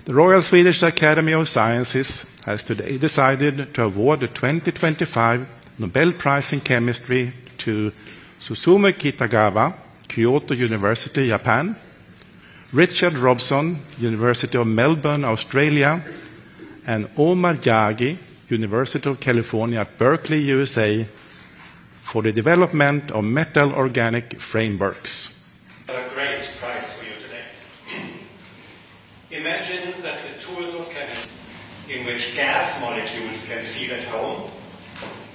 The Royal Swedish Academy of Sciences has today decided to award the 2025 Nobel Prize in Chemistry to Susumu Kitagawa, Kyoto University, Japan, Richard Robson, University of Melbourne, Australia, and Omar Yagi, University of California at Berkeley, USA, for the development of metal organic frameworks. A great prize for you today. Imagine that the tools of chemistry in which gas molecules can feel at home,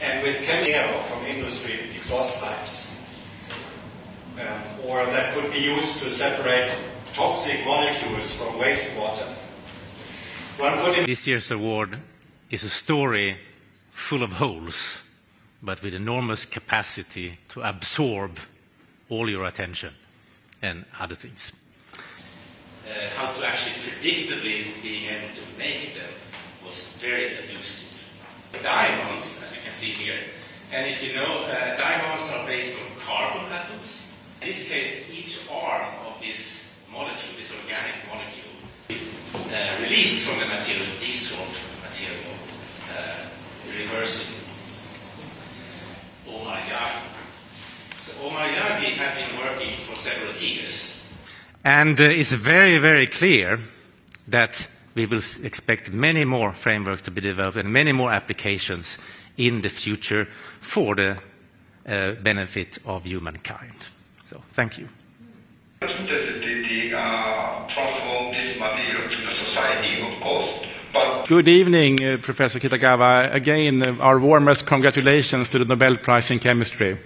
and with chemical air from industry exhaust pipes, or that could be used to separate toxic molecules from wastewater. This year's award is a story full of holes, but with enormous capacity to absorb all your attention and other things. How to actually predictably being able to make them was very elusive. Diamonds, as you can see here, and if you know, diamonds are based on carbon atoms. In this case, each arm of this molecule, this organic molecule, released from the material, desorbed from the material, reversing. Omar Yagi. So Omar Yagi had been working for several years. And it's very, very clear that we will expect many more frameworks to be developed and many more applications in the future for the benefit of humankind. So, thank you. Transform this material to the society, of course. But Good evening, Professor Kitagawa. Again, our warmest congratulations to the Nobel Prize in Chemistry.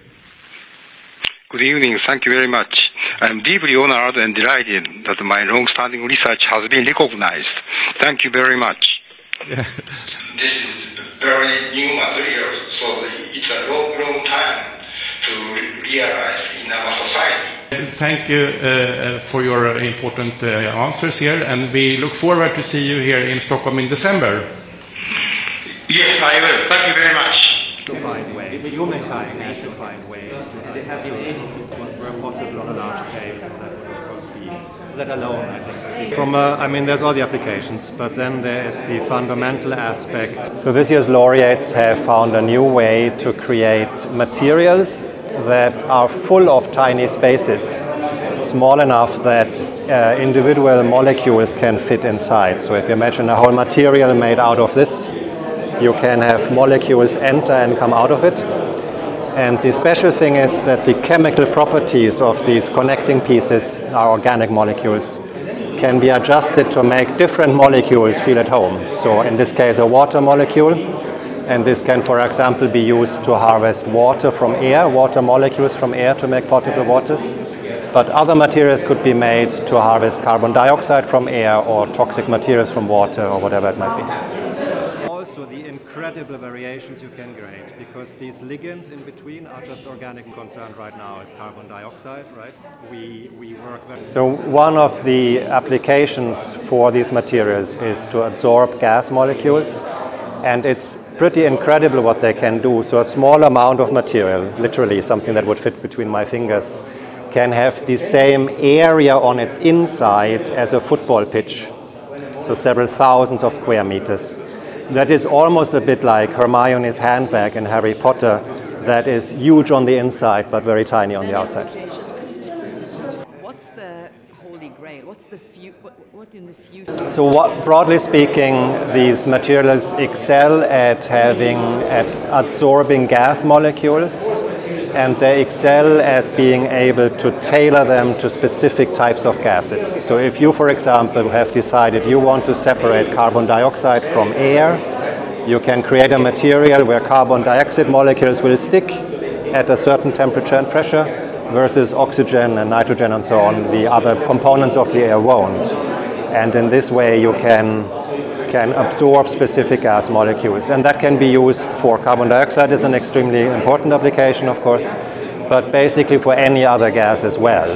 good evening. Thank you very much. I'm deeply honored and delighted that my long-standing research has been recognized. Thank you very much. Yeah. This is very new material, so it's a long time to realize in our society. Thank you for your important answers here, and we look forward to see you here in Stockholm in December. Yes, I will. Thank you very much. To find ways, humankind has to find ways to where possible on a large scale. That would of course be that alone, I think. I mean, there's all the applications, but then there is the fundamental aspect. So this year's laureates have found a new way to create materials that are full of tiny spaces, small enough that individual molecules can fit inside. So if you imagine a whole material made out of this, you can have molecules enter and come out of it. And the special thing is that the chemical properties of these connecting pieces, our organic molecules, can be adjusted to make different molecules feel at home. So in this case, a water molecule. And this can, for example, be used to harvest water from air, water molecules from air to make potable waters. But other materials could be made to harvest carbon dioxide from air or toxic materials from water or whatever it might be. Also the incredible variations you can create, because these ligands in between are just organic. Concerned right now is carbon dioxide, right? We work very... So one of the applications for these materials is to absorb gas molecules, and it's pretty incredible what they can do. So a small amount of material, literally something that would fit between my fingers, can have the same area on its inside as a football pitch, so several thousands of square meters. That is almost a bit like Hermione's handbag in Harry Potter, that is huge on the inside but very tiny on the outside. What's the holy grail? What's the what in the future? So broadly speaking, these materials excel at absorbing gas molecules, and they excel at being able to tailor them to specific types of gases. So if you, for example, have decided you want to separate carbon dioxide from air, you can create a material where carbon dioxide molecules will stick at a certain temperature and pressure, versus oxygen and nitrogen and so on, the other components of the air won't. And in this way you can absorb specific gas molecules, and that can be used for carbon dioxide is an extremely important application, of course, but basically for any other gas as well.